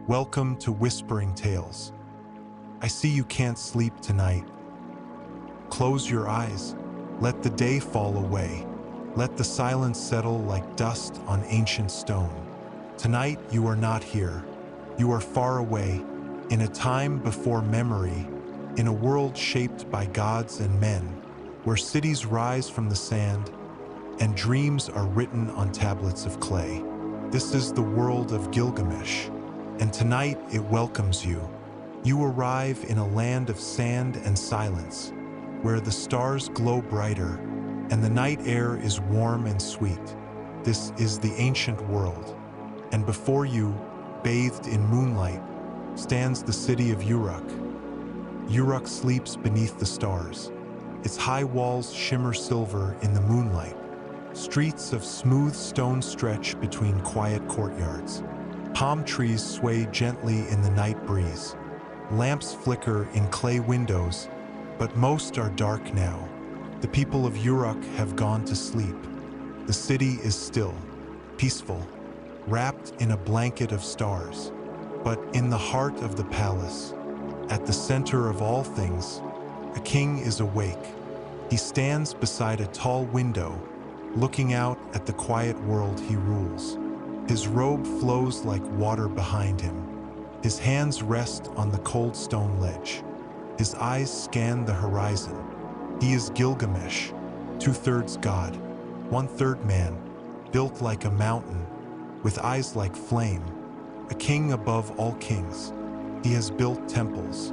Welcome to Whispering Tales. I see you can't sleep tonight. Close your eyes. Let the day fall away. Let the silence settle like dust on ancient stone. Tonight you are not here. You are far away, in a time before memory, in a world shaped by gods and men, where cities rise from the sand and dreams are written on tablets of clay. This is the world of Gilgamesh, and tonight it welcomes you. You arrive in a land of sand and silence, where the stars glow brighter and the night air is warm and sweet. This is the ancient world, and before you, bathed in moonlight, stands the city of Uruk. Uruk sleeps beneath the stars. Its high walls shimmer silver in the moonlight. Streets of smooth stone stretch between quiet courtyards. Palm trees sway gently in the night breeze. Lamps flicker in clay windows, but most are dark now. The people of Uruk have gone to sleep. The city is still, peaceful, wrapped in a blanket of stars. But in the heart of the palace, at the center of all things, a king is awake. He stands beside a tall window, looking out at the quiet world he rules. His robe flows like water behind him. His hands rest on the cold stone ledge. His eyes scan the horizon. He is Gilgamesh, 2/3 god, 1/3 man, built like a mountain, with eyes like flame, a king above all kings. He has built temples.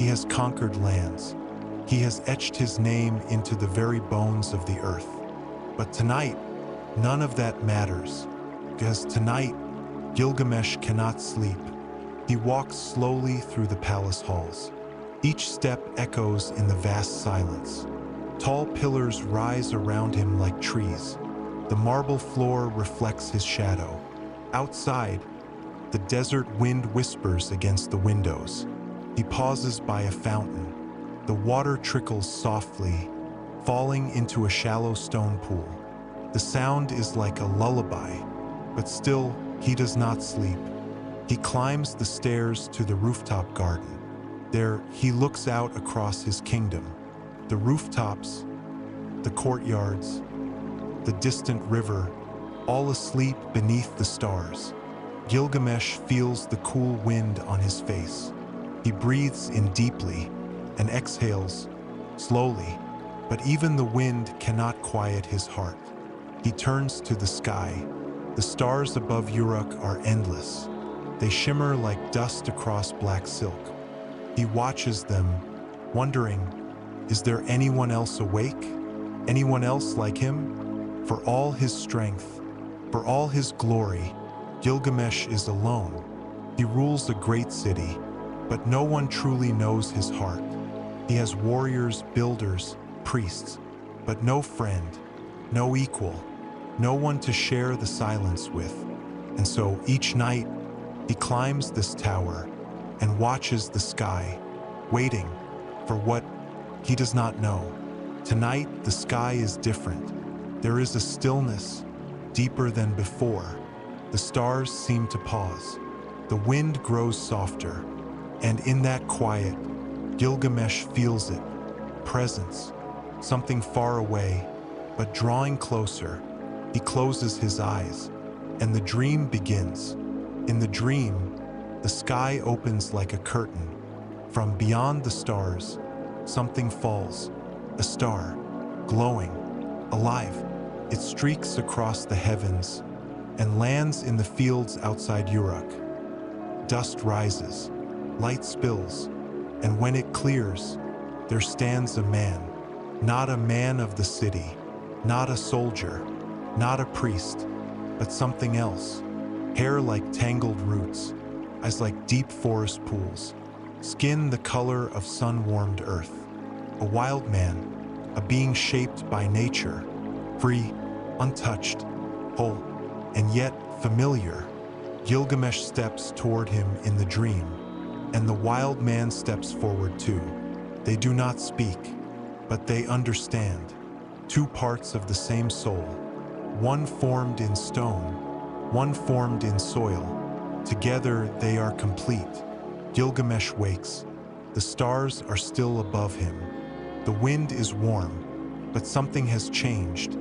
He has conquered lands. He has etched his name into the very bones of the earth. But tonight, none of that matters, because tonight, Gilgamesh cannot sleep. He walks slowly through the palace halls. Each step echoes in the vast silence. Tall pillars rise around him like trees. The marble floor reflects his shadow. Outside, the desert wind whispers against the windows. He pauses by a fountain. The water trickles softly, falling into a shallow stone pool. The sound is like a lullaby, but still, he does not sleep. He climbs the stairs to the rooftop garden. There, he looks out across his kingdom. The rooftops, the courtyards, the distant river, all asleep beneath the stars. Gilgamesh feels the cool wind on his face. He breathes in deeply and exhales slowly, but even the wind cannot quiet his heart. He turns to the sky. The stars above Uruk are endless. They shimmer like dust across black silk. He watches them, wondering, is there anyone else awake? Anyone else like him? For all his strength, for all his glory, Gilgamesh is alone. He rules a great city, but no one truly knows his heart. He has warriors, builders, priests, but no friend, no equal, no one to share the silence with. And so each night, he climbs this tower and watches the sky, waiting for what he does not know. Tonight, the sky is different. There is a stillness deeper than before. The stars seem to pause. The wind grows softer, and in that quiet, Gilgamesh feels it. Presence, something far away, but drawing closer. He closes his eyes, and the dream begins. In the dream, the sky opens like a curtain. From beyond the stars, something falls, a star, glowing, alive. It streaks across the heavens and lands in the fields outside Uruk. Dust rises, light spills, and when it clears, there stands a man. Not a man of the city, not a soldier, not a priest, but something else. Hair like tangled roots, eyes like deep forest pools, skin the color of sun-warmed earth. A wild man, a being shaped by nature, free, untouched, whole, and yet familiar. Gilgamesh steps toward him in the dream, and the wild man steps forward too. They do not speak, but they understand. Two parts of the same soul, one formed in stone, one formed in soil. Together they are complete. Gilgamesh wakes. The stars are still above him. The wind is warm, but something has changed.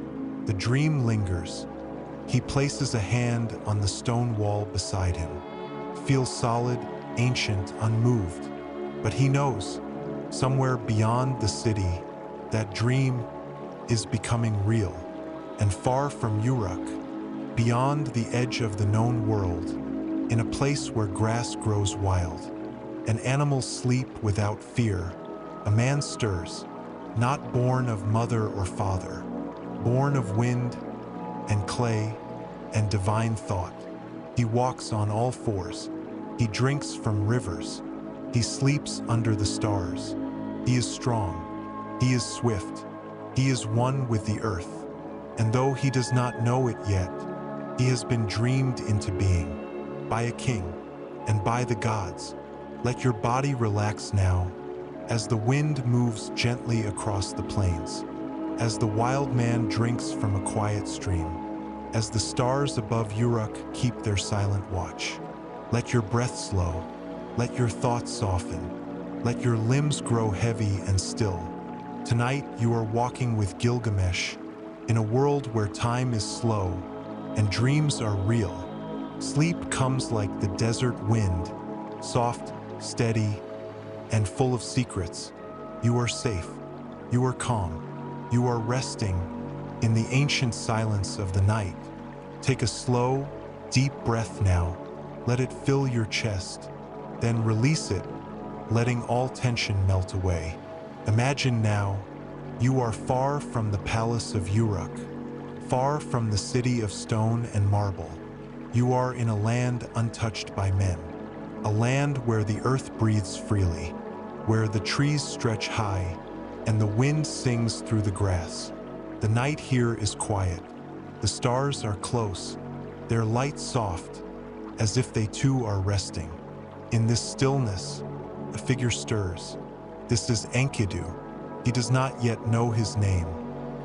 The dream lingers. He places a hand on the stone wall beside him. Feels solid, ancient, unmoved. But he knows, somewhere beyond the city, that dream is becoming real. And far from Uruk, beyond the edge of the known world, in a place where grass grows wild, and animals sleep without fear, a man stirs, not born of mother or father, born of wind and clay and divine thought. He walks on all fours. He drinks from rivers. He sleeps under the stars. He is strong. He is swift. He is one with the earth. And though he does not know it yet, he has been dreamed into being by a king and by the gods. Let your body relax now as the wind moves gently across the plains, as the wild man drinks from a quiet stream, as the stars above Uruk keep their silent watch. Let your breath slow, let your thoughts soften, let your limbs grow heavy and still. Tonight you are walking with Gilgamesh in a world where time is slow and dreams are real. Sleep comes like the desert wind, soft, steady, and full of secrets. You are safe. You are calm. You are resting in the ancient silence of the night. Take a slow, deep breath now. Let it fill your chest. Then release it, letting all tension melt away. Imagine now, you are far from the palace of Uruk, far from the city of stone and marble. You are in a land untouched by men. A land where the earth breathes freely, where the trees stretch high, and the wind sings through the grass. The night here is quiet. The stars are close, their light soft, as if they too are resting. In this stillness, a figure stirs. This is Enkidu. He does not yet know his name,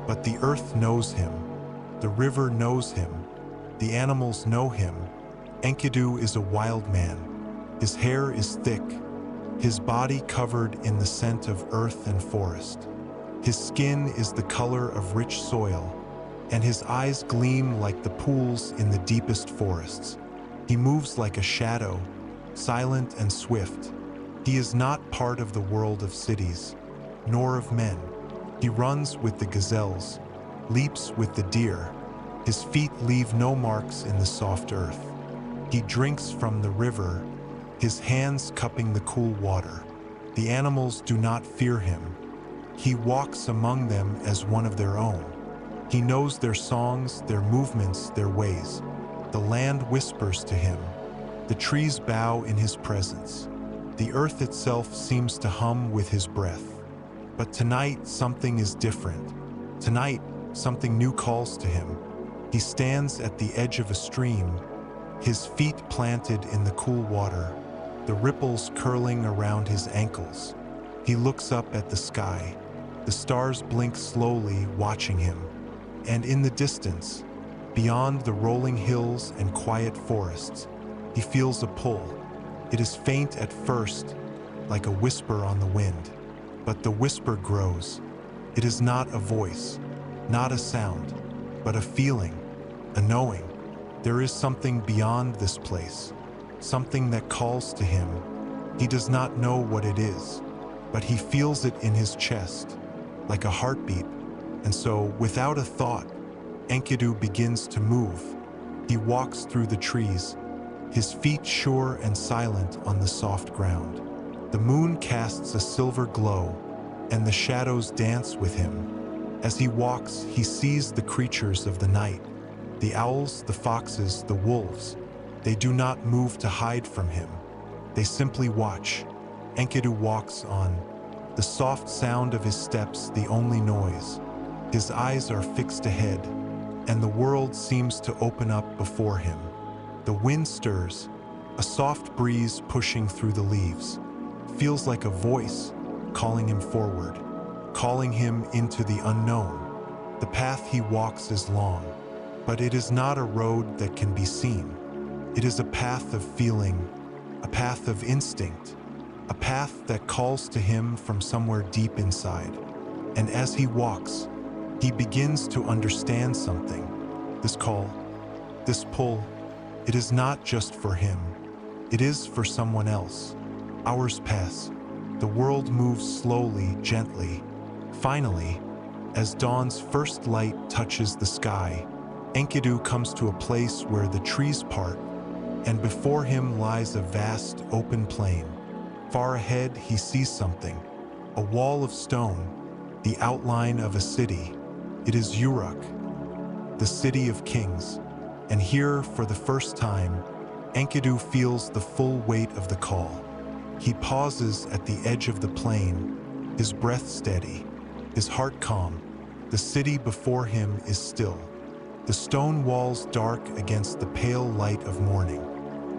but the earth knows him. The river knows him. The animals know him. Enkidu is a wild man. His hair is thick, his body covered in the scent of earth and forest. His skin is the color of rich soil, and his eyes gleam like the pools in the deepest forests. He moves like a shadow, silent and swift. He is not part of the world of cities, nor of men. He runs with the gazelles, leaps with the deer. His feet leave no marks in the soft earth. He drinks from the river, his hands cupping the cool water. The animals do not fear him. He walks among them as one of their own. He knows their songs, their movements, their ways. The land whispers to him. The trees bow in his presence. The earth itself seems to hum with his breath. But tonight, something is different. Tonight, something new calls to him. He stands at the edge of a stream, his feet planted in the cool water, the ripples curling around his ankles. He looks up at the sky. The stars blink slowly, watching him. And in the distance, beyond the rolling hills and quiet forests, he feels a pull. It is faint at first, like a whisper on the wind. But the whisper grows. It is not a voice, not a sound, but a feeling, a knowing. There is something beyond this place, something that calls to him. He does not know what it is, but he feels it in his chest, like a heartbeat. And so, without a thought, Enkidu begins to move. He walks through the trees, his feet sure and silent on the soft ground. The moon casts a silver glow, and the shadows dance with him. As he walks, he sees the creatures of the night, the owls, the foxes, the wolves. They do not move to hide from him. They simply watch. Enkidu walks on, the soft sound of his steps the only noise. His eyes are fixed ahead, and the world seems to open up before him. The wind stirs, a soft breeze pushing through the leaves. Feels like a voice calling him forward, calling him into the unknown. The path he walks is long, but it is not a road that can be seen. It is a path of feeling, a path of instinct, a path that calls to him from somewhere deep inside. And as he walks, he begins to understand something. This call, this pull, it is not just for him. It is for someone else. Hours pass. The world moves slowly, gently. Finally, as dawn's first light touches the sky, Enkidu comes to a place where the trees part, and before him lies a vast open plain. Far ahead, he sees something, a wall of stone, the outline of a city. It is Uruk, the city of kings. And here, for the first time, Enkidu feels the full weight of the call. He pauses at the edge of the plain, his breath steady, his heart calm. The city before him is still, the stone walls dark against the pale light of morning.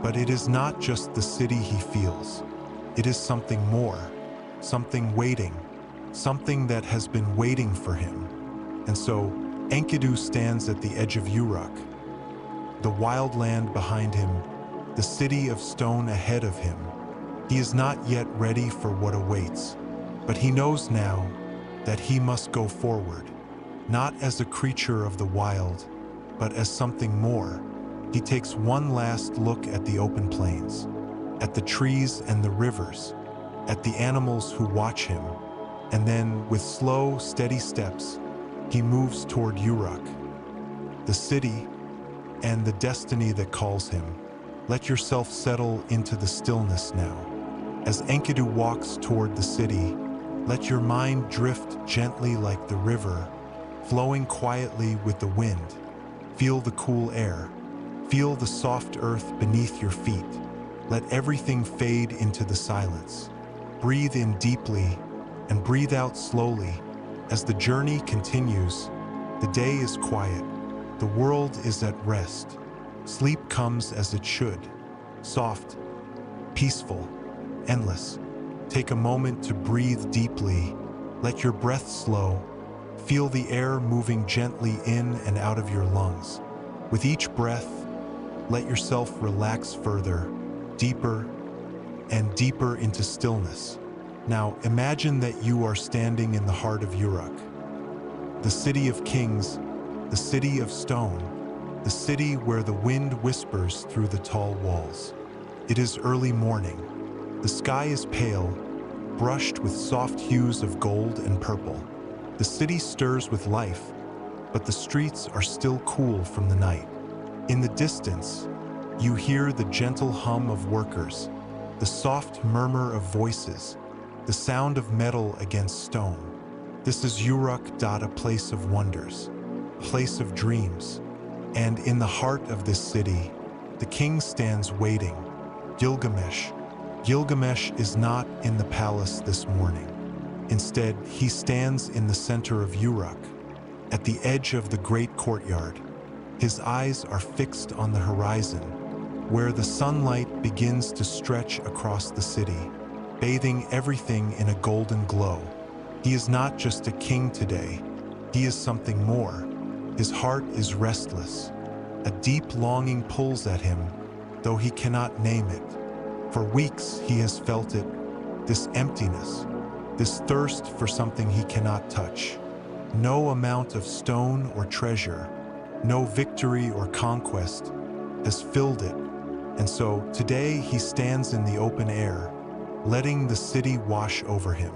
But it is not just the city he feels. It is something more, something waiting, something that has been waiting for him. And so, Enkidu stands at the edge of Uruk, the wild land behind him, the city of stone ahead of him. He is not yet ready for what awaits, but he knows now that he must go forward, not as a creature of the wild, but as something more. He takes one last look at the open plains, at the trees and the rivers, at the animals who watch him, and then, with slow, steady steps, he moves toward Uruk, the city, and the destiny that calls him. Let yourself settle into the stillness now. As Enkidu walks toward the city, let your mind drift gently like the river, flowing quietly with the wind. Feel the cool air. Feel the soft earth beneath your feet. Let everything fade into the silence. Breathe in deeply and breathe out slowly. As the journey continues, the day is quiet. The world is at rest. Sleep comes as it should. Soft, peaceful, endless. Take a moment to breathe deeply. Let your breath slow. Feel the air moving gently in and out of your lungs. With each breath, let yourself relax further, deeper and deeper into stillness. Now imagine that you are standing in the heart of Uruk, the city of kings, the city of stone, the city where the wind whispers through the tall walls. It is early morning. The sky is pale, brushed with soft hues of gold and purple. The city stirs with life, but the streets are still cool from the night. In the distance, you hear the gentle hum of workers, the soft murmur of voices, the sound of metal against stone. This is Uruk, a place of wonders, a place of dreams. And in the heart of this city, the king stands waiting, Gilgamesh. Gilgamesh is not in the palace this morning. Instead, he stands in the center of Uruk, at the edge of the great courtyard. His eyes are fixed on the horizon, where the sunlight begins to stretch across the city, bathing everything in a golden glow. He is not just a king today, he is something more. His heart is restless. A deep longing pulls at him, though he cannot name it. For weeks he has felt it, this emptiness, this thirst for something he cannot touch. No amount of stone or treasure, no victory or conquest has filled it. And so today he stands in the open air, letting the city wash over him,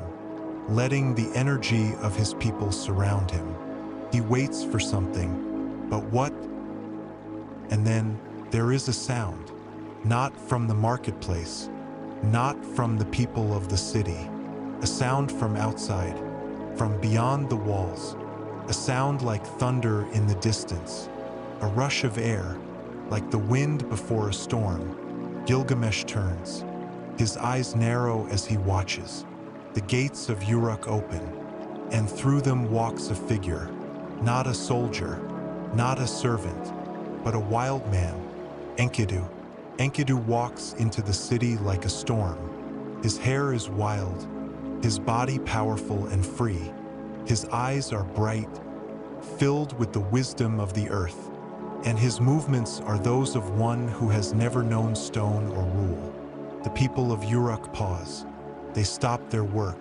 letting the energy of his people surround him. He waits for something, but what? And then there is a sound, not from the marketplace, not from the people of the city, a sound from outside, from beyond the walls, a sound like thunder in the distance, a rush of air, like the wind before a storm. Gilgamesh turns, his eyes narrow as he watches. The gates of Uruk open, and through them walks a figure, not a soldier, not a servant, but a wild man, Enkidu. Enkidu walks into the city like a storm. His hair is wild, his body powerful and free. His eyes are bright, filled with the wisdom of the earth. and his movements are those of one who has never known stone or rule. The people of Uruk pause. They stop their work.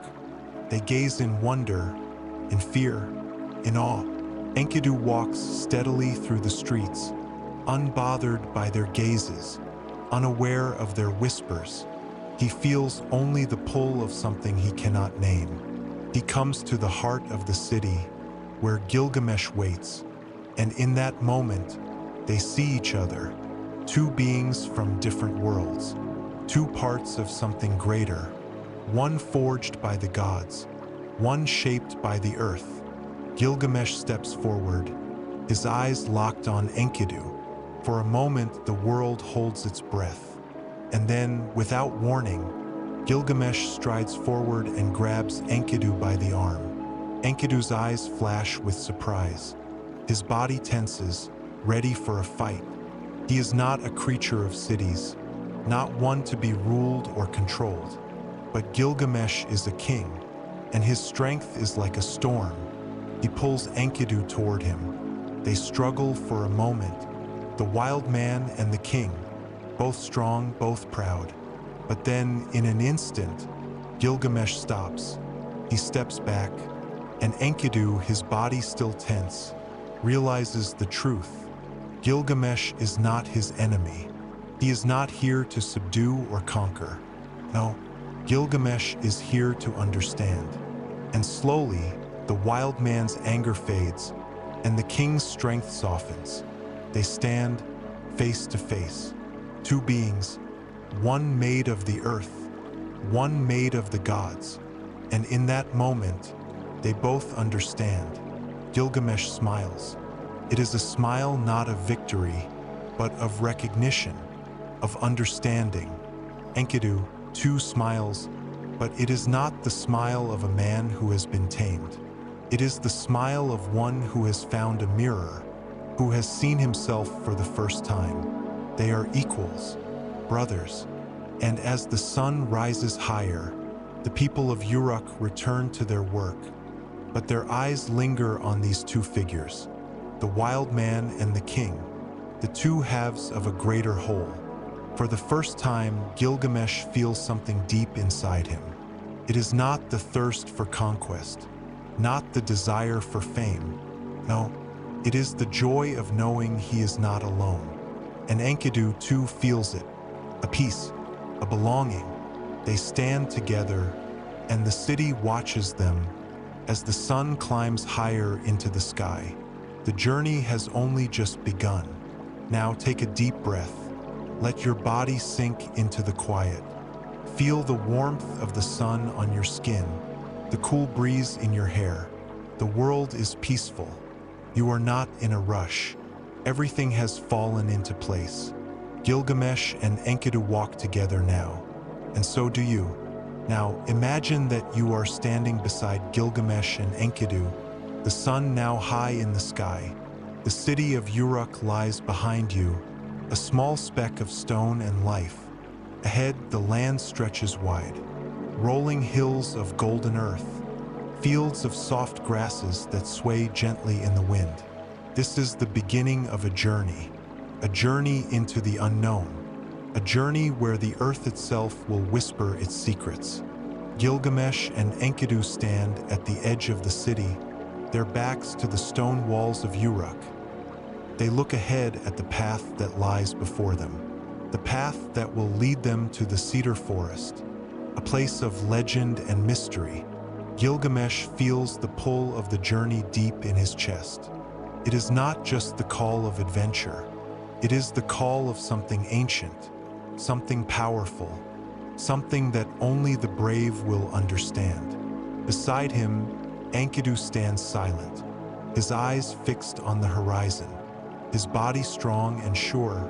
They gaze in wonder, in fear, in awe. Enkidu walks steadily through the streets, unbothered by their gazes, unaware of their whispers. He feels only the pull of something he cannot name. He comes to the heart of the city, where Gilgamesh waits, and in that moment, they see each other, two beings from different worlds, two parts of something greater, one forged by the gods, one shaped by the earth. Gilgamesh steps forward, his eyes locked on Enkidu. For a moment, the world holds its breath, and then, without warning, Gilgamesh strides forward and grabs Enkidu by the arm. Enkidu's eyes flash with surprise. His body tenses, ready for a fight. He is not a creature of cities, not one to be ruled or controlled. But Gilgamesh is a king, and his strength is like a storm. He pulls Enkidu toward him. They struggle for a moment, the wild man and the king, both strong, both proud. But then, in an instant, Gilgamesh stops. He steps back, and Enkidu, his body still tense, realizes the truth. Gilgamesh is not his enemy. He is not here to subdue or conquer. No, Gilgamesh is here to understand. And slowly, the wild man's anger fades, and the king's strength softens. They stand face to face, two beings, one made of the earth, one made of the gods. And in that moment, they both understand. Gilgamesh smiles. It is a smile not of victory, but of recognition, of understanding. Enkidu, too, smiles, but it is not the smile of a man who has been tamed. It is the smile of one who has found a mirror, who has seen himself for the first time. They are equals, brothers, and as the sun rises higher, the people of Uruk return to their work, but their eyes linger on these two figures, the wild man and the king, the two halves of a greater whole. For the first time, Gilgamesh feels something deep inside him. It is not the thirst for conquest, not the desire for fame. No, it is the joy of knowing he is not alone. And Enkidu too feels it, a peace, a belonging. They stand together, and the city watches them as the sun climbs higher into the sky. The journey has only just begun. Now take a deep breath. Let your body sink into the quiet. Feel the warmth of the sun on your skin, the cool breeze in your hair. The world is peaceful. You are not in a rush. Everything has fallen into place. Gilgamesh and Enkidu walk together now, and so do you. Now imagine that you are standing beside Gilgamesh and Enkidu, the sun now high in the sky. The city of Uruk lies behind you, a small speck of stone and life. Ahead, the land stretches wide, rolling hills of golden earth, fields of soft grasses that sway gently in the wind. This is the beginning of a journey into the unknown, a journey where the earth itself will whisper its secrets. Gilgamesh and Enkidu stand at the edge of the city, their backs to the stone walls of Uruk. They look ahead at the path that lies before them, the path that will lead them to the cedar forest, a place of legend and mystery. Gilgamesh feels the pull of the journey deep in his chest. It is not just the call of adventure. It is the call of something ancient, something powerful, something that only the brave will understand. Beside him, Enkidu stands silent, his eyes fixed on the horizon, his body strong and sure,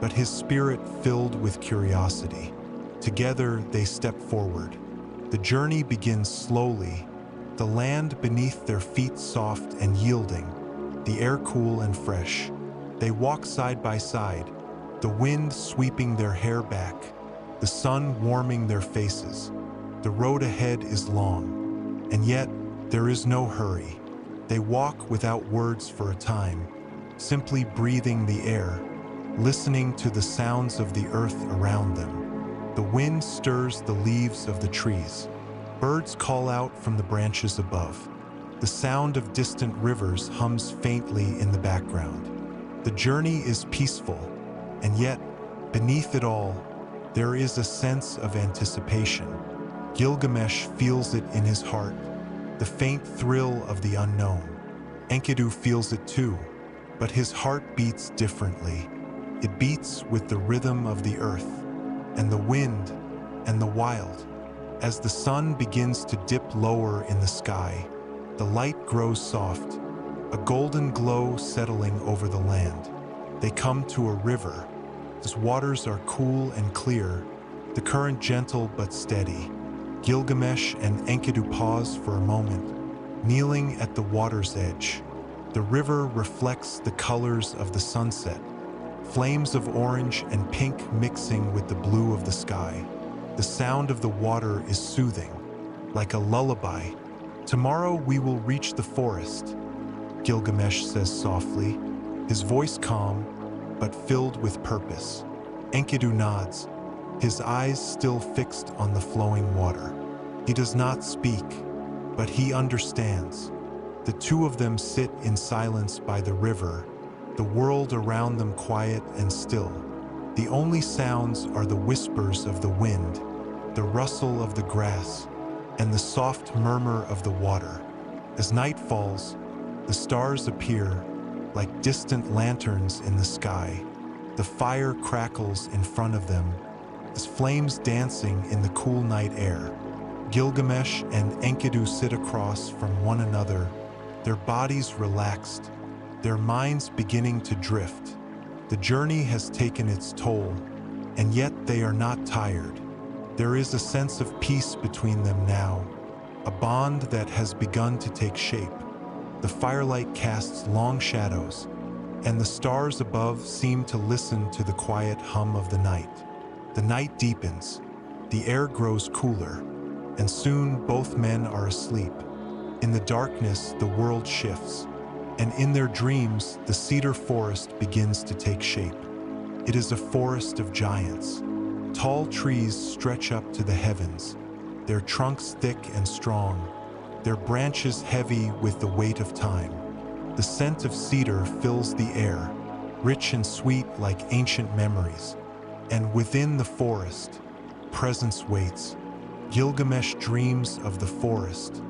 but his spirit filled with curiosity. Together, they step forward. The journey begins slowly, the land beneath their feet soft and yielding, the air cool and fresh. They walk side by side, the wind sweeping their hair back, the sun warming their faces. The road ahead is long, and yet there is no hurry. They walk without words for a time, simply breathing the air, listening to the sounds of the earth around them. The wind stirs the leaves of the trees. Birds call out from the branches above. The sound of distant rivers hums faintly in the background. The journey is peaceful, and yet, beneath it all, there is a sense of anticipation. Gilgamesh feels it in his heart, the faint thrill of the unknown. Enkidu feels it too, but his heart beats differently. It beats with the rhythm of the earth, and the wind, and the wild. As the sun begins to dip lower in the sky, the light grows soft, a golden glow settling over the land. They come to a river. Its waters are cool and clear, the current gentle but steady. Gilgamesh and Enkidu pause for a moment, kneeling at the water's edge. The river reflects the colors of the sunset, flames of orange and pink mixing with the blue of the sky. The sound of the water is soothing, like a lullaby. Tomorrow we will reach the forest, Gilgamesh says softly, his voice calm, but filled with purpose. Enkidu nods, his eyes still fixed on the flowing water. He does not speak, but he understands. The two of them sit in silence by the river, the world around them quiet and still. The only sounds are the whispers of the wind, the rustle of the grass, and the soft murmur of the water. As night falls, the stars appear like distant lanterns in the sky. The fire crackles in front of them, as flames dancing in the cool night air. Gilgamesh and Enkidu sit across from one another, their bodies relaxed, their minds beginning to drift. The journey has taken its toll, and yet they are not tired. There is a sense of peace between them now, a bond that has begun to take shape. The firelight casts long shadows, and the stars above seem to listen to the quiet hum of the night. The night deepens, the air grows cooler, and soon both men are asleep. In the darkness, the world shifts, and in their dreams, the cedar forest begins to take shape. It is a forest of giants. Tall trees stretch up to the heavens, their trunks thick and strong, their branches heavy with the weight of time. The scent of cedar fills the air, rich and sweet like ancient memories. And within the forest, presence waits. Gilgamesh dreams of the forest,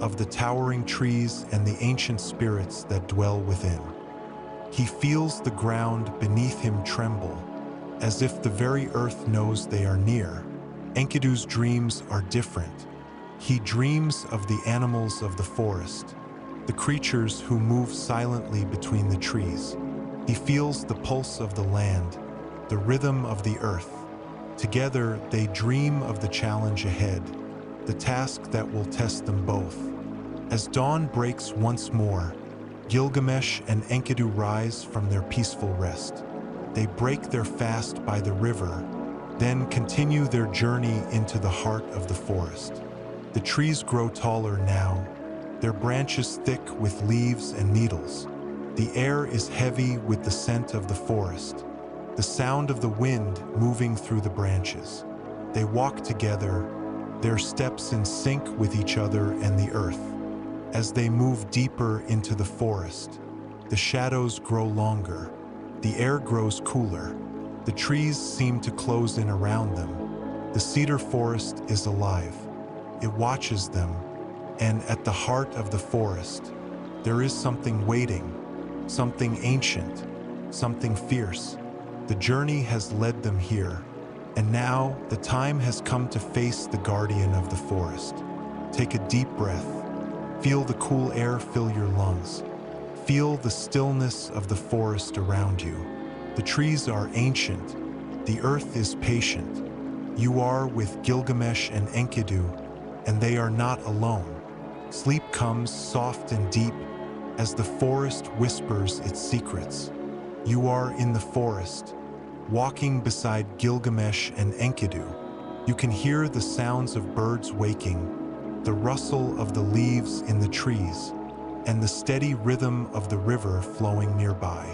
of the towering trees and the ancient spirits that dwell within. He feels the ground beneath him tremble, as if the very earth knows they are near. Enkidu's dreams are different. He dreams of the animals of the forest, the creatures who move silently between the trees. He feels the pulse of the land, the rhythm of the earth. Together, they dream of the challenge ahead, the task that will test them both. As dawn breaks once more, Gilgamesh and Enkidu rise from their peaceful rest. They break their fast by the river, then continue their journey into the heart of the forest. The trees grow taller now, their branches thick with leaves and needles. The air is heavy with the scent of the forest, the sound of the wind moving through the branches. They walk together, their steps in sync with each other and the earth. As they move deeper into the forest, the shadows grow longer, the air grows cooler, the trees seem to close in around them. The cedar forest is alive. It watches them, and at the heart of the forest, there is something waiting, something ancient, something fierce. The journey has led them here, and now the time has come to face the guardian of the forest. Take a deep breath. Feel the cool air fill your lungs. Feel the stillness of the forest around you. The trees are ancient. The earth is patient. You are with Gilgamesh and Enkidu, and they are not alone. Sleep comes soft and deep as the forest whispers its secrets. You are in the forest, walking beside Gilgamesh and Enkidu. You can hear the sounds of birds waking, the rustle of the leaves in the trees, and the steady rhythm of the river flowing nearby.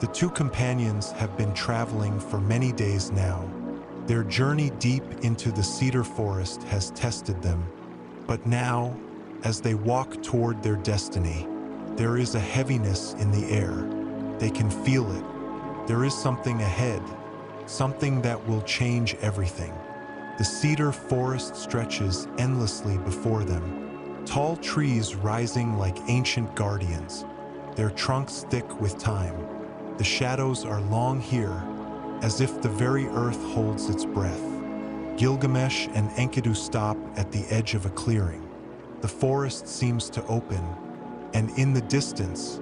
The two companions have been traveling for many days now. Their journey deep into the cedar forest has tested them, but now, as they walk toward their destiny, there is a heaviness in the air. They can feel it. There is something ahead, something that will change everything. The cedar forest stretches endlessly before them, tall trees rising like ancient guardians, their trunks thick with time. The shadows are long here, as if the very earth holds its breath. Gilgamesh and Enkidu stop at the edge of a clearing. The forest seems to open, and in the distance,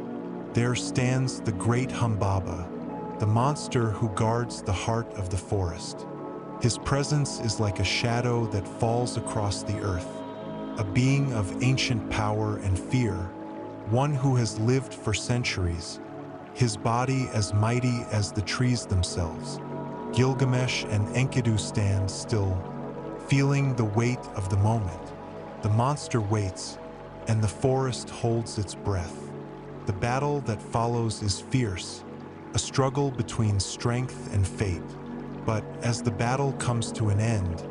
there stands the great Humbaba, the monster who guards the heart of the forest. His presence is like a shadow that falls across the earth, a being of ancient power and fear, one who has lived for centuries, his body as mighty as the trees themselves. Gilgamesh and Enkidu stand still, feeling the weight of the moment. The monster waits, and the forest holds its breath. The battle that follows is fierce, a struggle between strength and fate. But as the battle comes to an end,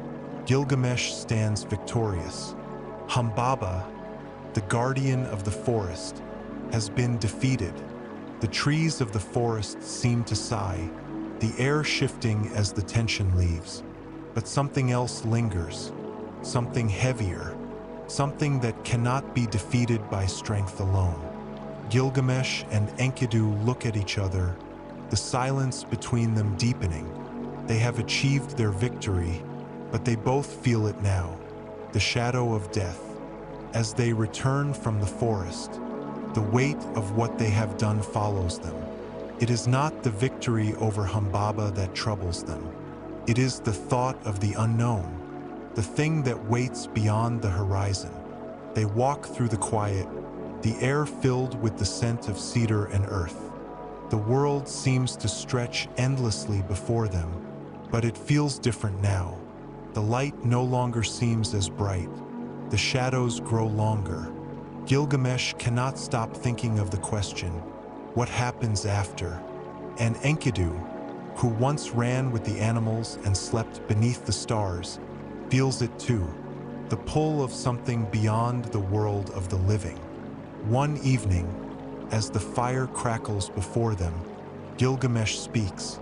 Gilgamesh stands victorious. Humbaba, the guardian of the forest, has been defeated. The trees of the forest seem to sigh, the air shifting as the tension leaves. But something else lingers, something heavier, something that cannot be defeated by strength alone. Gilgamesh and Enkidu look at each other, the silence between them deepening. They have achieved their victory, but they both feel it now, the shadow of death. As they return from the forest, the weight of what they have done follows them. It is not the victory over Humbaba that troubles them. It is the thought of the unknown, the thing that waits beyond the horizon. They walk through the quiet, the air filled with the scent of cedar and earth. The world seems to stretch endlessly before them, but it feels different now. The light no longer seems as bright. The shadows grow longer. Gilgamesh cannot stop thinking of the question, what happens after? And Enkidu, who once ran with the animals and slept beneath the stars, feels it too, the pull of something beyond the world of the living. One evening, as the fire crackles before them, Gilgamesh speaks.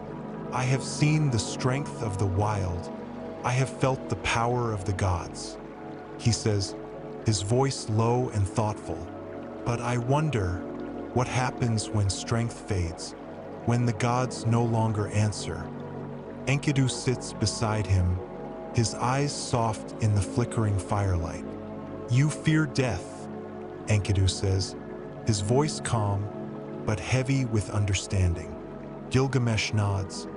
I have seen the strength of the wild. I have felt the power of the gods. He says, his voice low and thoughtful. But I wonder what happens when strength fades, when the gods no longer answer. Enkidu sits beside him, his eyes soft in the flickering firelight. You fear death, Enkidu says, his voice calm, but heavy with understanding. Gilgamesh nods,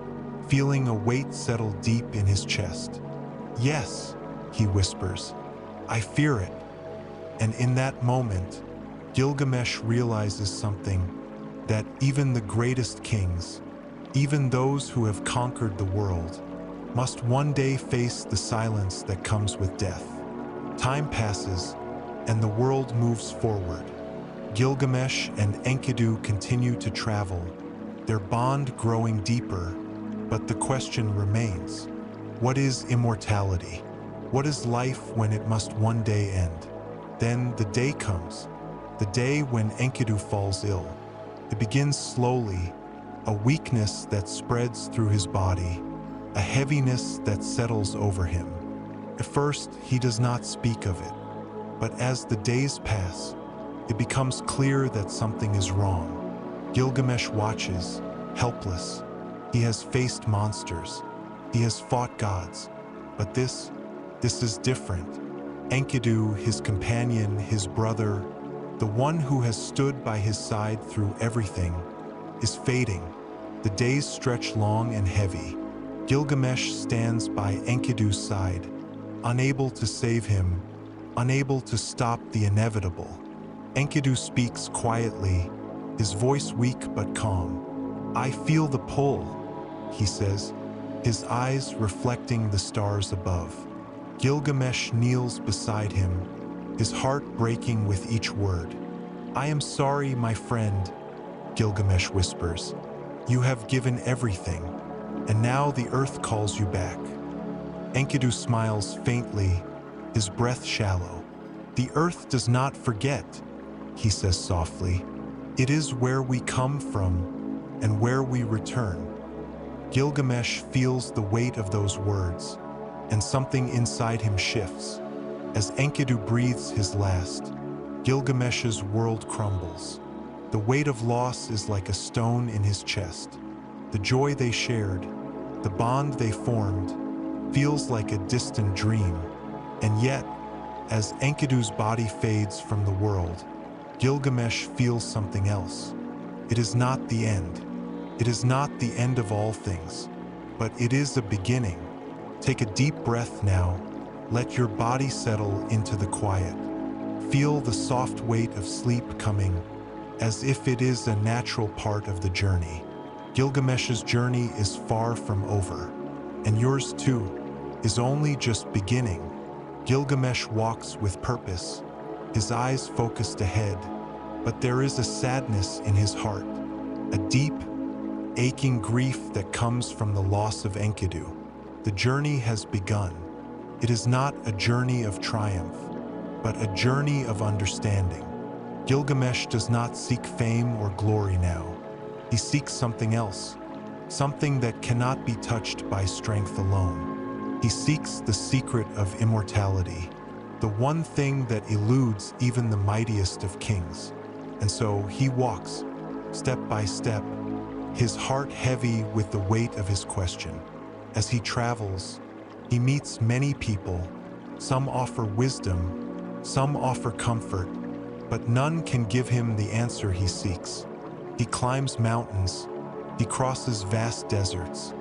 feeling a weight settle deep in his chest. Yes, he whispers, I fear it. And in that moment, Gilgamesh realizes something, that even the greatest kings, even those who have conquered the world, must one day face the silence that comes with death. Time passes, and the world moves forward. Gilgamesh and Enkidu continue to travel, their bond growing deeper, but the question remains, what is immortality? What is life when it must one day end? Then the day comes, the day when Enkidu falls ill. It begins slowly, a weakness that spreads through his body, a heaviness that settles over him. At first, he does not speak of it, but as the days pass, it becomes clear that something is wrong. Gilgamesh watches, helpless. He has faced monsters. He has fought gods. But this is different. Enkidu, his companion, his brother, the one who has stood by his side through everything, is fading. The days stretch long and heavy. Gilgamesh stands by Enkidu's side, unable to save him, unable to stop the inevitable. Enkidu speaks quietly, his voice weak but calm. I feel the pull, he says, his eyes reflecting the stars above. Gilgamesh kneels beside him, his heart breaking with each word. "I am sorry, my friend," Gilgamesh whispers. "You have given everything, and now the earth calls you back." Enkidu smiles faintly, his breath shallow. "The earth does not forget," he says softly. "It is where we come from and where we return." Gilgamesh feels the weight of those words, and something inside him shifts. As Enkidu breathes his last, Gilgamesh's world crumbles. The weight of loss is like a stone in his chest. The joy they shared, the bond they formed, feels like a distant dream. And yet, as Enkidu's body fades from the world, Gilgamesh feels something else. It is not the end. It is not the end of all things, but it is a beginning. Take a deep breath now. Let your body settle into the quiet. Feel the soft weight of sleep coming, as if it is a natural part of the journey. Gilgamesh's journey is far from over, and yours too is only just beginning. Gilgamesh walks with purpose, his eyes focused ahead, but there is a sadness in his heart, a deep, aching grief that comes from the loss of Enkidu. The journey has begun. It is not a journey of triumph, but a journey of understanding. Gilgamesh does not seek fame or glory now. He seeks something else, something that cannot be touched by strength alone. He seeks the secret of immortality, the one thing that eludes even the mightiest of kings. And so he walks, step by step, his heart heavy with the weight of his question. As he travels, he meets many people. Some offer wisdom, some offer comfort, but none can give him the answer he seeks. He climbs mountains, he crosses vast deserts,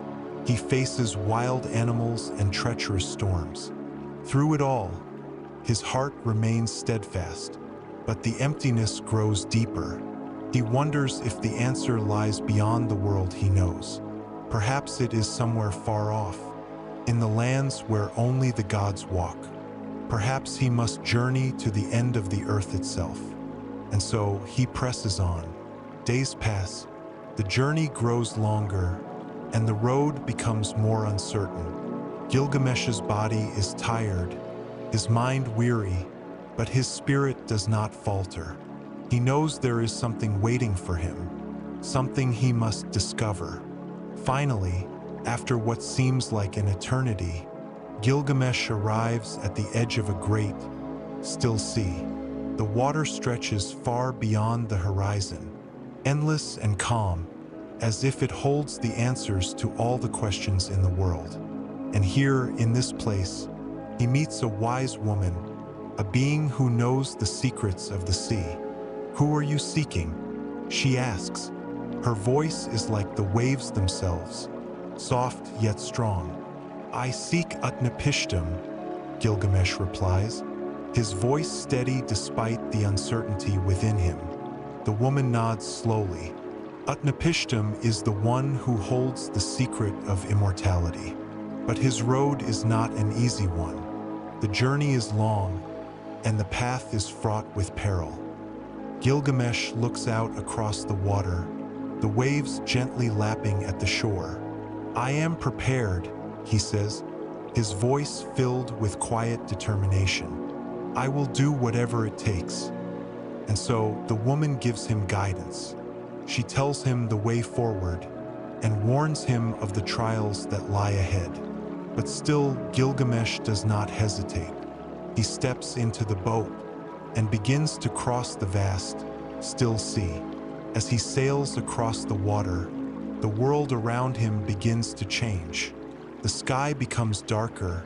he faces wild animals and treacherous storms. Through it all, his heart remains steadfast, but the emptiness grows deeper. He wonders if the answer lies beyond the world he knows. Perhaps it is somewhere far off, in the lands where only the gods walk. Perhaps he must journey to the end of the earth itself. And so he presses on. Days pass, the journey grows longer, and the road becomes more uncertain. Gilgamesh's body is tired, his mind weary, but his spirit does not falter. He knows there is something waiting for him, something he must discover. Finally, after what seems like an eternity, Gilgamesh arrives at the edge of a great, still sea. The water stretches far beyond the horizon, endless and calm, as if it holds the answers to all the questions in the world. And here, in this place, he meets a wise woman, a being who knows the secrets of the sea. "Who are you seeking?" she asks. Her voice is like the waves themselves, soft yet strong. "I seek Utnapishtim," Gilgamesh replies, his voice steady despite the uncertainty within him. The woman nods slowly. Utnapishtim is the one who holds the secret of immortality. But his road is not an easy one. The journey is long, and the path is fraught with peril. Gilgamesh looks out across the water, the waves gently lapping at the shore. "I am prepared," he says, his voice filled with quiet determination. "I will do whatever it takes." And so the woman gives him guidance. She tells him the way forward and warns him of the trials that lie ahead. But still, Gilgamesh does not hesitate. He steps into the boat and begins to cross the vast, still sea. As he sails across the water, the world around him begins to change. The sky becomes darker,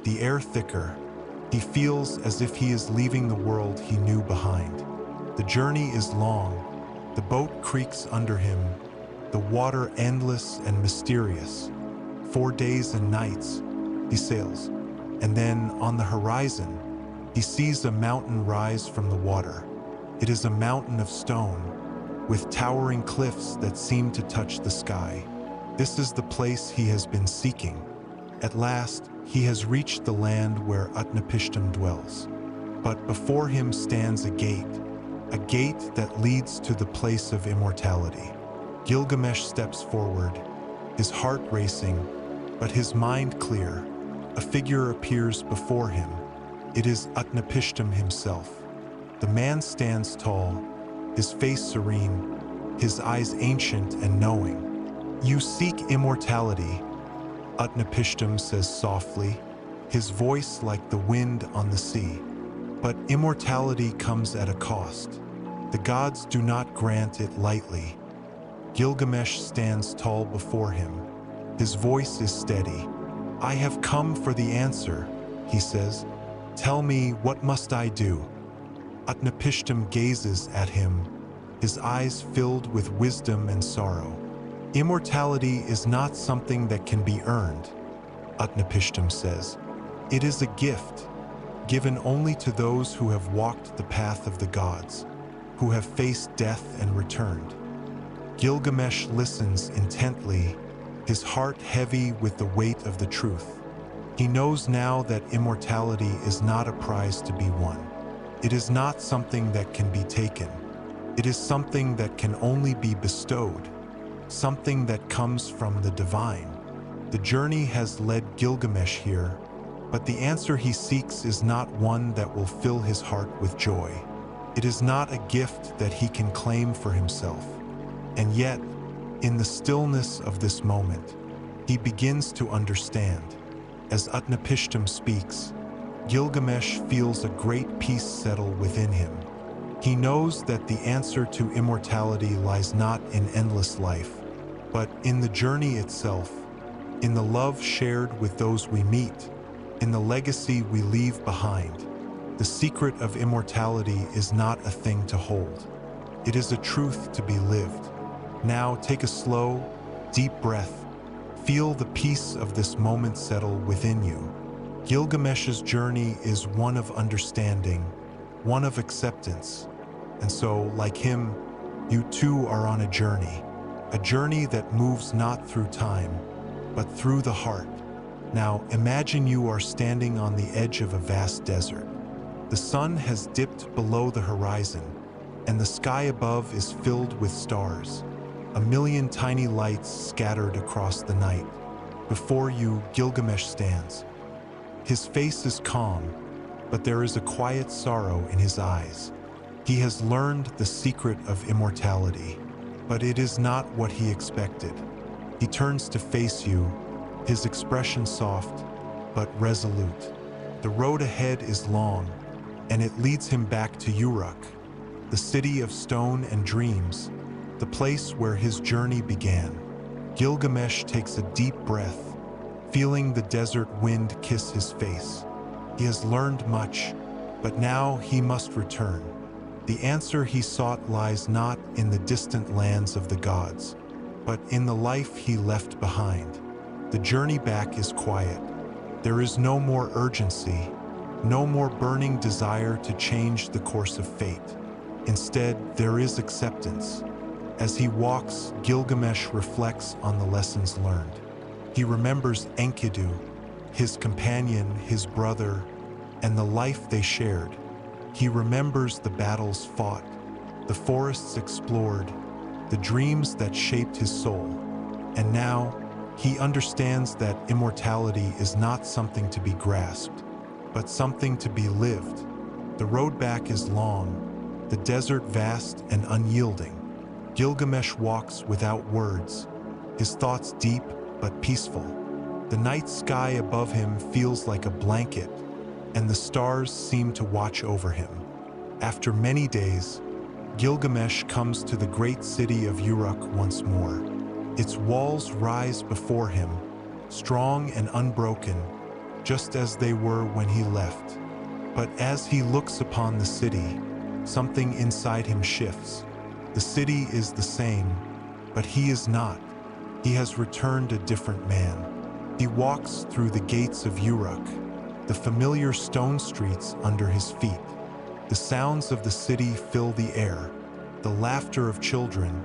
the air thicker. He feels as if he is leaving the world he knew behind. The journey is long. The boat creaks under him, the water endless and mysterious. 4 days and nights, he sails, and then on the horizon, he sees a mountain rise from the water. It is a mountain of stone, with towering cliffs that seem to touch the sky. This is the place he has been seeking. At last, he has reached the land where Utnapishtim dwells. But before him stands a gate, a gate that leads to the place of immortality. Gilgamesh steps forward, his heart racing, but his mind clear. A figure appears before him. It is Utnapishtim himself. The man stands tall, his face serene, his eyes ancient and knowing. "You seek immortality," Utnapishtim says softly, his voice like the wind on the sea. "But immortality comes at a cost. The gods do not grant it lightly." Gilgamesh stands tall before him. His voice is steady. "I have come for the answer," he says. "Tell me, what must I do?" Utnapishtim gazes at him, his eyes filled with wisdom and sorrow. "Immortality is not something that can be earned," Utnapishtim says. "It is a gift, given only to those who have walked the path of the gods, who have faced death and returned." Gilgamesh listens intently, his heart heavy with the weight of the truth. He knows now that immortality is not a prize to be won. It is not something that can be taken. It is something that can only be bestowed, something that comes from the divine. The journey has led Gilgamesh here, but the answer he seeks is not one that will fill his heart with joy. It is not a gift that he can claim for himself. And yet, in the stillness of this moment, he begins to understand. As Utnapishtim speaks, Gilgamesh feels a great peace settle within him. He knows that the answer to immortality lies not in endless life, but in the journey itself, in the love shared with those we meet, in the legacy we leave behind. The secret of immortality is not a thing to hold. It is a truth to be lived. Now take a slow, deep breath. Feel the peace of this moment settle within you. Gilgamesh's journey is one of understanding, one of acceptance. And so, like him, you too are on a journey that moves not through time, but through the heart. Now imagine you are standing on the edge of a vast desert. The sun has dipped below the horizon, and the sky above is filled with stars. A million tiny lights scattered across the night. Before you, Gilgamesh stands. His face is calm, but there is a quiet sorrow in his eyes. He has learned the secret of immortality, but it is not what he expected. He turns to face you, his expression soft, but resolute. The road ahead is long, and it leads him back to Uruk, the city of stone and dreams, the place where his journey began. Gilgamesh takes a deep breath, feeling the desert wind kiss his face. He has learned much, but now he must return. The answer he sought lies not in the distant lands of the gods, but in the life he left behind. The journey back is quiet. There is no more urgency, no more burning desire to change the course of fate. Instead, there is acceptance. As he walks, Gilgamesh reflects on the lessons learned. He remembers Enkidu, his companion, his brother, and the life they shared. He remembers the battles fought, the forests explored, the dreams that shaped his soul. And now, he understands that immortality is not something to be grasped, but something to be lived. The road back is long, the desert vast and unyielding. Gilgamesh walks without words, his thoughts deep but peaceful. The night sky above him feels like a blanket, and the stars seem to watch over him. After many days, Gilgamesh comes to the great city of Uruk once more. Its walls rise before him, strong and unbroken, just as they were when he left. But as he looks upon the city, something inside him shifts. The city is the same, but he is not. He has returned a different man. He walks through the gates of Uruk, the familiar stone streets under his feet. The sounds of the city fill the air, the laughter of children,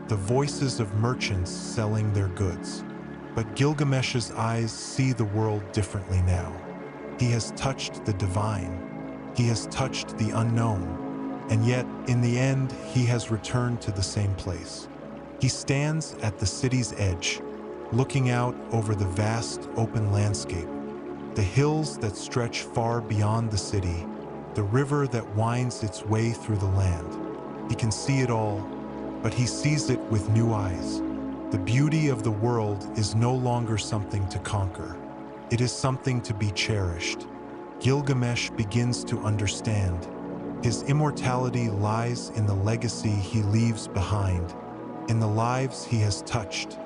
the voices of merchants selling their goods. But Gilgamesh's eyes see the world differently now. He has touched the divine. He has touched the unknown. And yet, in the end, he has returned to the same place. He stands at the city's edge, looking out over the vast open landscape, the hills that stretch far beyond the city, the river that winds its way through the land. He can see it all, but he sees it with new eyes. The beauty of the world is no longer something to conquer. It is something to be cherished. Gilgamesh begins to understand. His immortality lies in the legacy he leaves behind, in the lives he has touched,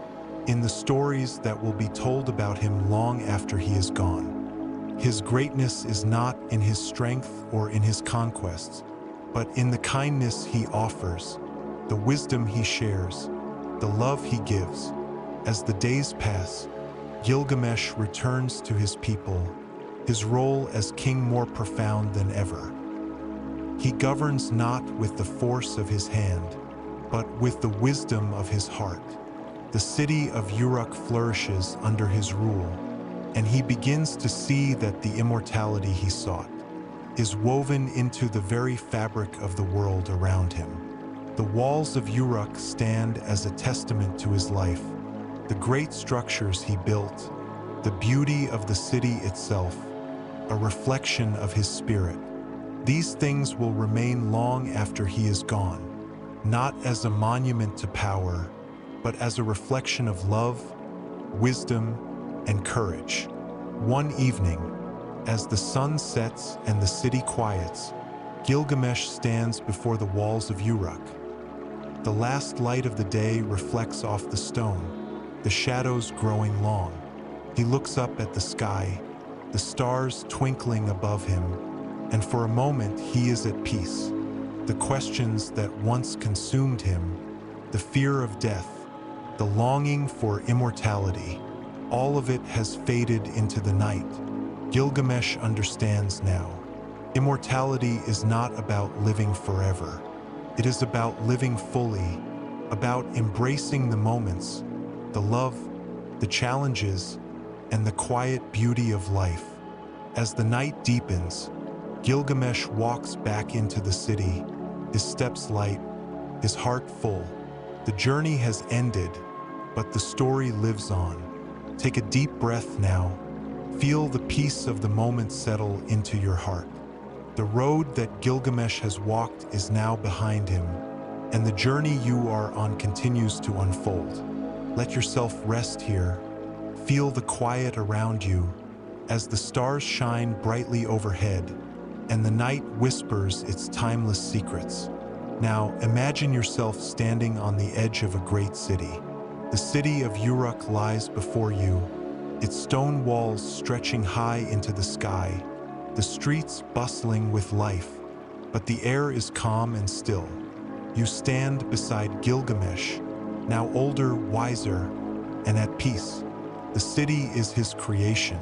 in the stories that will be told about him long after he is gone. His greatness is not in his strength or in his conquests, but in the kindness he offers, the wisdom he shares, the love he gives. As the days pass, Gilgamesh returns to his people, his role as king more profound than ever. He governs not with the force of his hand, but with the wisdom of his heart. The city of Uruk flourishes under his rule, and he begins to see that the immortality he sought is woven into the very fabric of the world around him. The walls of Uruk stand as a testament to his life, the great structures he built, the beauty of the city itself, a reflection of his spirit. These things will remain long after he is gone, not as a monument to power, but as a reflection of love, wisdom, and courage. One evening, as the sun sets and the city quiets, Gilgamesh stands before the walls of Uruk. The last light of the day reflects off the stone, the shadows growing long. He looks up at the sky, the stars twinkling above him, and for a moment he is at peace. The questions that once consumed him, the fear of death, the longing for immortality, all of it has faded into the night. Gilgamesh understands now. Immortality is not about living forever. It is about living fully, about embracing the moments, the love, the challenges, and the quiet beauty of life. As the night deepens, Gilgamesh walks back into the city, his steps light, his heart full. The journey has ended, but the story lives on. Take a deep breath now. Feel the peace of the moment settle into your heart. The road that Gilgamesh has walked is now behind him, and the journey you are on continues to unfold. Let yourself rest here. Feel the quiet around you as the stars shine brightly overhead and the night whispers its timeless secrets. Now imagine yourself standing on the edge of a great city. The city of Uruk lies before you, its stone walls stretching high into the sky, the streets bustling with life, but the air is calm and still. You stand beside Gilgamesh, now older, wiser, and at peace. The city is his creation,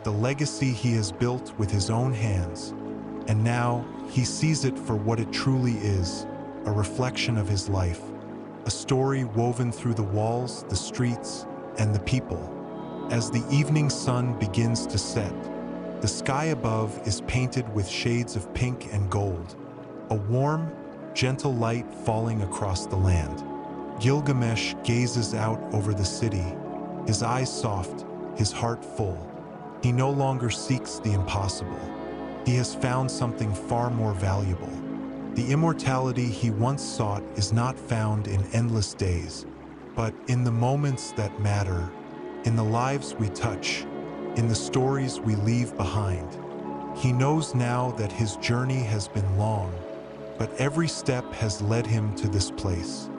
the legacy he has built with his own hands, and now he sees it for what it truly is, a reflection of his life, a story woven through the walls, the streets, and the people. As the evening sun begins to set, the sky above is painted with shades of pink and gold, a warm, gentle light falling across the land. Gilgamesh gazes out over the city, his eyes soft, his heart full. He no longer seeks the impossible. He has found something far more valuable. The immortality he once sought is not found in endless days, but in the moments that matter, in the lives we touch, in the stories we leave behind. He knows now that his journey has been long, but every step has led him to this place,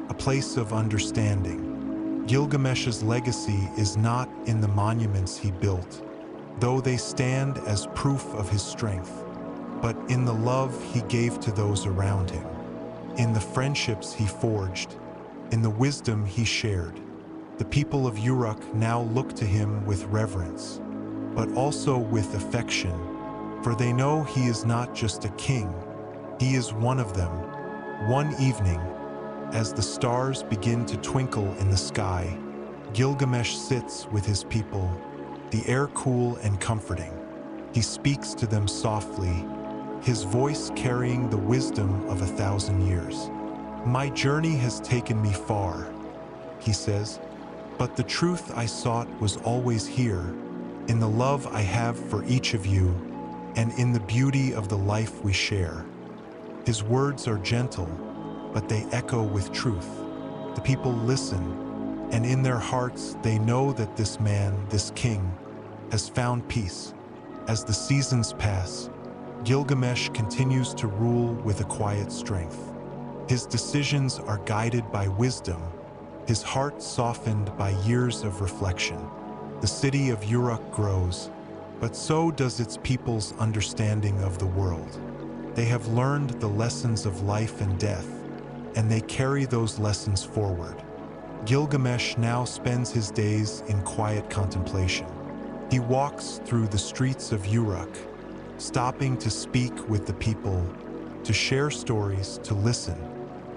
a place of understanding. Gilgamesh's legacy is not in the monuments he built, though they stand as proof of his strength, but in the love he gave to those around him, in the friendships he forged, in the wisdom he shared. The people of Uruk now look to him with reverence, but also with affection, for they know he is not just a king, he is one of them. One evening, as the stars begin to twinkle in the sky, Gilgamesh sits with his people, the air cool and comforting. He speaks to them softly, his voice carrying the wisdom of 1,000 years. "My journey has taken me far," he says, "but the truth I sought was always here, in the love I have for each of you, and in the beauty of the life we share." His words are gentle, but they echo with truth. The people listen, and in their hearts they know that this man, this king, has found peace. As the seasons pass, Gilgamesh continues to rule with a quiet strength. His decisions are guided by wisdom, his heart softened by years of reflection. The city of Uruk grows, but so does its people's understanding of the world. They have learned the lessons of life and death, and they carry those lessons forward. Gilgamesh now spends his days in quiet contemplation. He walks through the streets of Uruk, stopping to speak with the people, to share stories, to listen.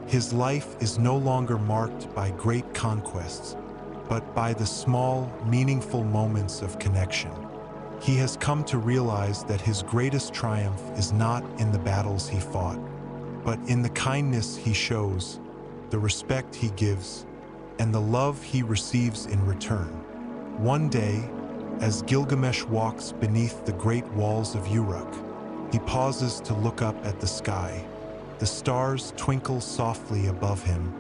His life is no longer marked by great conquests, but by the small, meaningful moments of connection. He has come to realize that his greatest triumph is not in the battles he fought, but in the kindness he shows, the respect he gives, and the love he receives in return. One day, as Gilgamesh walks beneath the great walls of Uruk, he pauses to look up at the sky. The stars twinkle softly above him,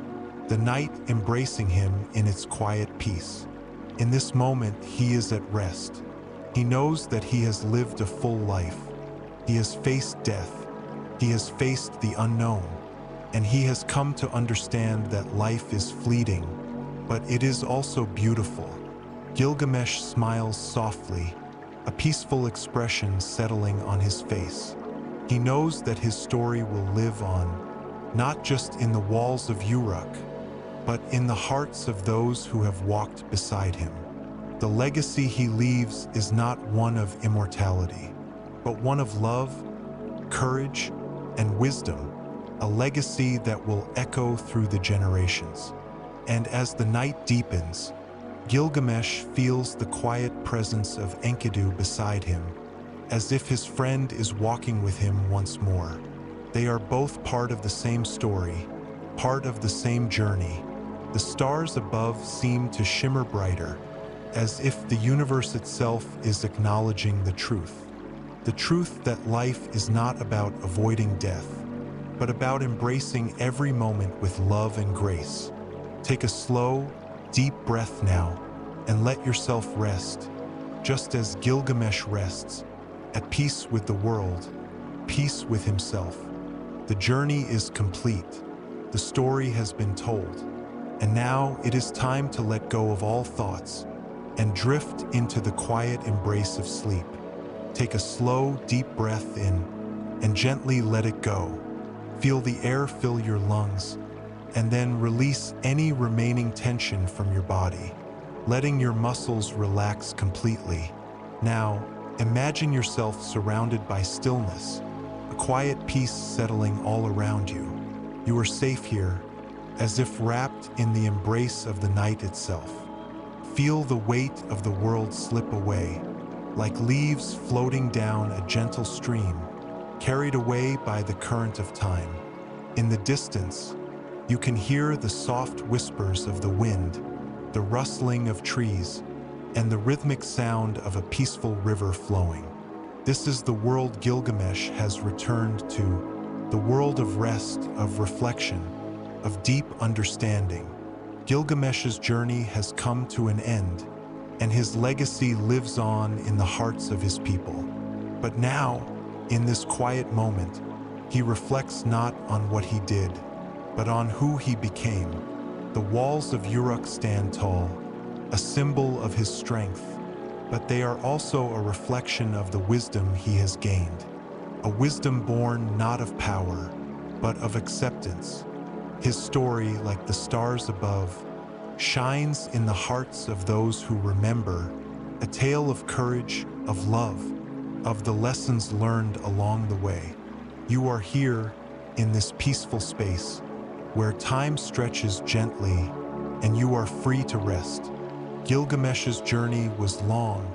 the night embracing him in its quiet peace. In this moment, he is at rest. He knows that he has lived a full life. He has faced death. He has faced the unknown. And he has come to understand that life is fleeting, but it is also beautiful. Gilgamesh smiles softly, a peaceful expression settling on his face. He knows that his story will live on, not just in the walls of Uruk, but in the hearts of those who have walked beside him. The legacy he leaves is not one of immortality, but one of love, courage, and wisdom, a legacy that will echo through the generations. And as the night deepens, Gilgamesh feels the quiet presence of Enkidu beside him, as if his friend is walking with him once more. They are both part of the same story, part of the same journey. The stars above seem to shimmer brighter, as if the universe itself is acknowledging the truth that life is not about avoiding death, but about embracing every moment with love and grace. Take a slow, deep breath now, and let yourself rest, just as Gilgamesh rests, at peace with the world, peace with himself. The journey is complete. The story has been told. And now it is time to let go of all thoughts and drift into the quiet embrace of sleep. Take a slow, deep breath in and gently let it go. Feel the air fill your lungs, and then release any remaining tension from your body, letting your muscles relax completely. Now, imagine yourself surrounded by stillness, a quiet peace settling all around you. You are safe here, as if wrapped in the embrace of the night itself. Feel the weight of the world slip away, like leaves floating down a gentle stream, carried away by the current of time. In the distance, you can hear the soft whispers of the wind, the rustling of trees, and the rhythmic sound of a peaceful river flowing. This is the world Gilgamesh has returned to, the world of rest, of reflection, of deep understanding. Gilgamesh's journey has come to an end, and his legacy lives on in the hearts of his people. But now, in this quiet moment, he reflects not on what he did, but on who he became. The walls of Uruk stand tall, a symbol of his strength, but they are also a reflection of the wisdom he has gained, a wisdom born not of power, but of acceptance. His story, like the stars above, shines in the hearts of those who remember, a tale of courage, of love, of the lessons learned along the way. You are here, in this peaceful space, where time stretches gently and you are free to rest. Gilgamesh's journey was long,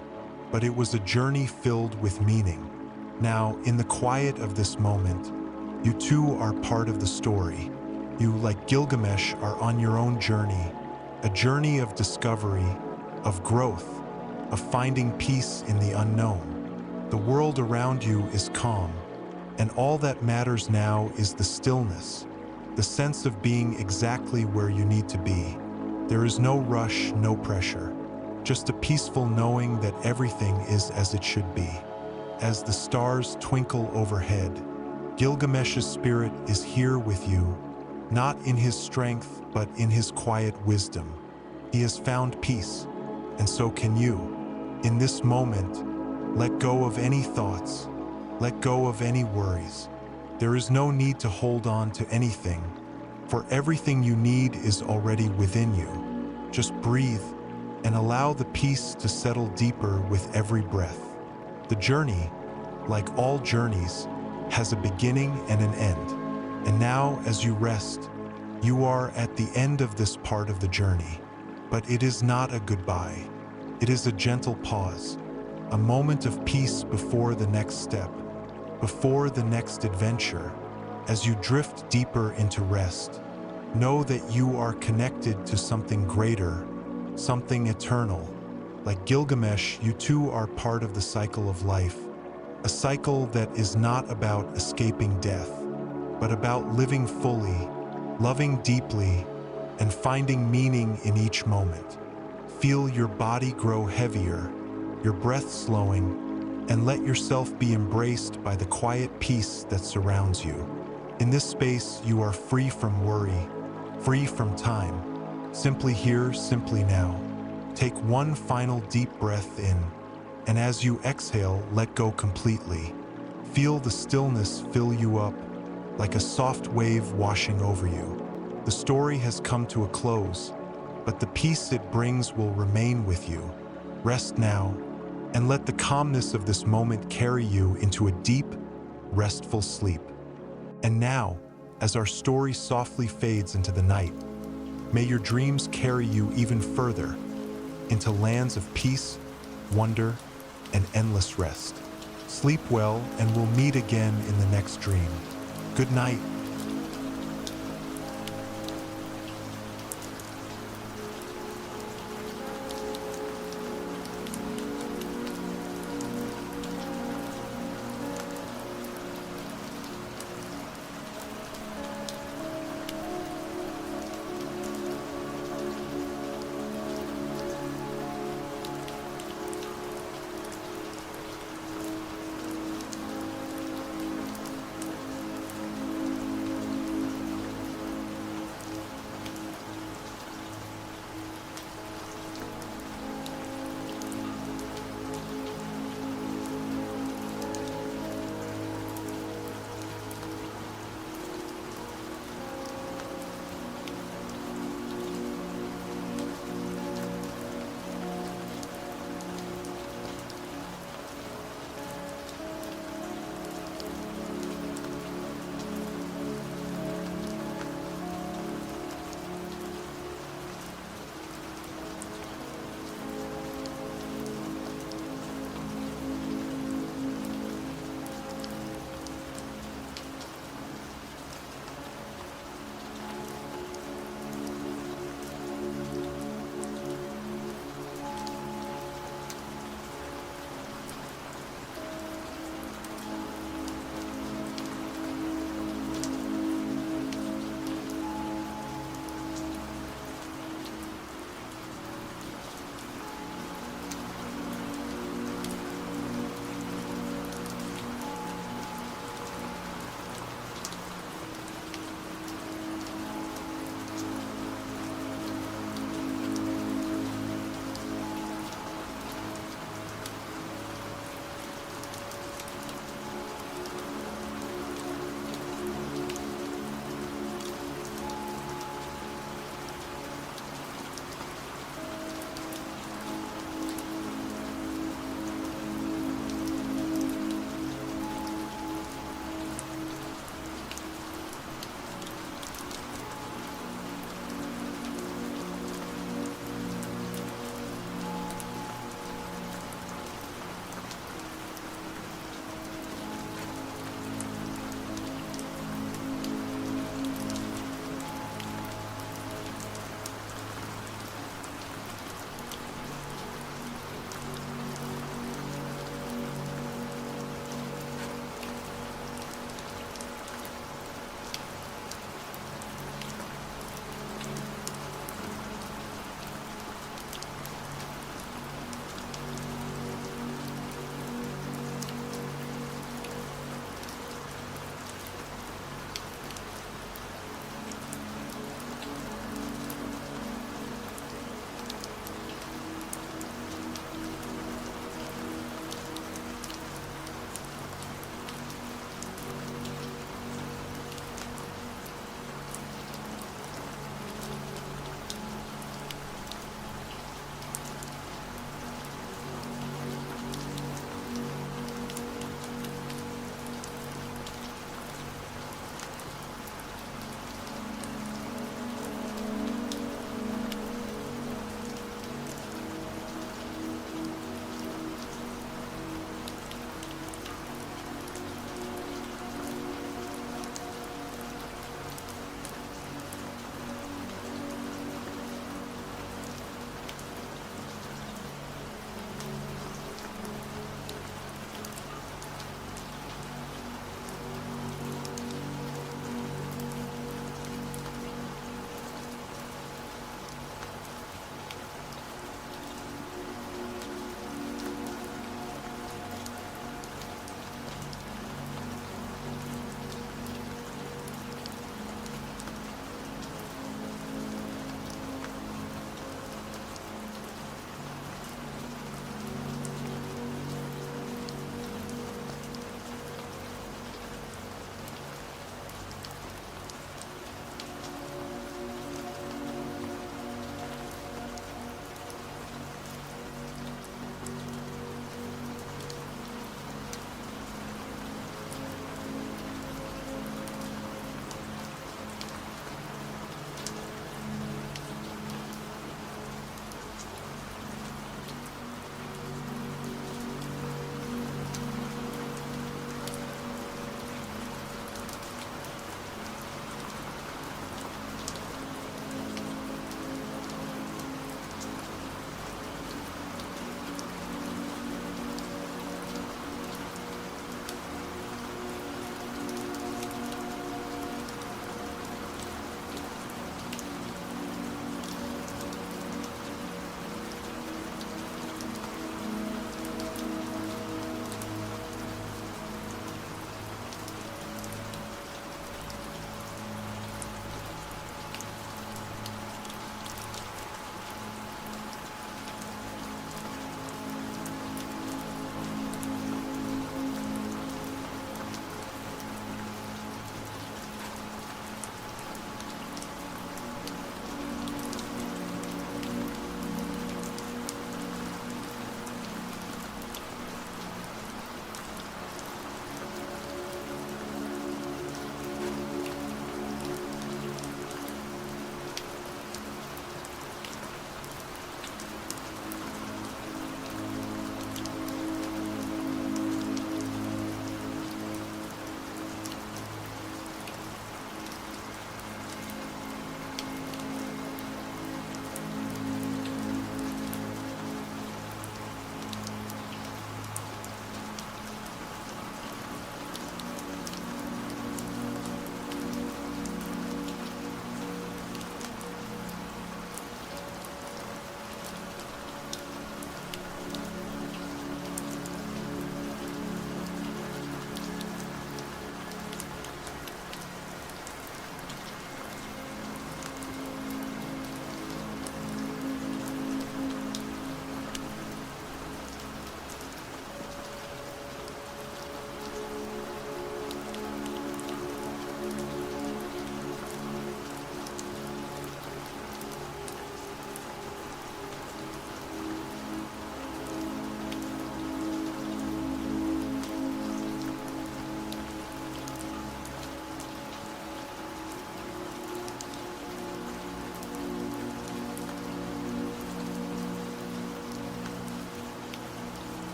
but it was a journey filled with meaning. Now, in the quiet of this moment, you too are part of the story. You, like Gilgamesh, are on your own journey, a journey of discovery, of growth, of finding peace in the unknown. The world around you is calm, and all that matters now is the stillness, the sense of being exactly where you need to be. There is no rush, no pressure, just a peaceful knowing that everything is as it should be. As the stars twinkle overhead, Gilgamesh's spirit is here with you, not in his strength, but in his quiet wisdom. He has found peace, and so can you. In this moment, let go of any thoughts, let go of any worries. There is no need to hold on to anything, for everything you need is already within you. Just breathe and allow the peace to settle deeper with every breath. The journey, like all journeys, has a beginning and an end. And now, as you rest, you are at the end of this part of the journey. But it is not a goodbye. It is a gentle pause, a moment of peace before the next step, before the next adventure. As you drift deeper into rest, know that you are connected to something greater, something eternal. Like Gilgamesh, you too are part of the cycle of life, a cycle that is not about escaping death, but about living fully, loving deeply, and finding meaning in each moment. Feel your body grow heavier, your breath slowing, and let yourself be embraced by the quiet peace that surrounds you. In this space, you are free from worry, free from time, simply here, simply now. Take one final deep breath in, and as you exhale, let go completely. Feel the stillness fill you up, like a soft wave washing over you. The story has come to a close, but the peace it brings will remain with you. Rest now, and let the calmness of this moment carry you into a deep, restful sleep. And now, as our story softly fades into the night, may your dreams carry you even further into lands of peace, wonder, and endless rest. Sleep well, and we'll meet again in the next dream. Good night.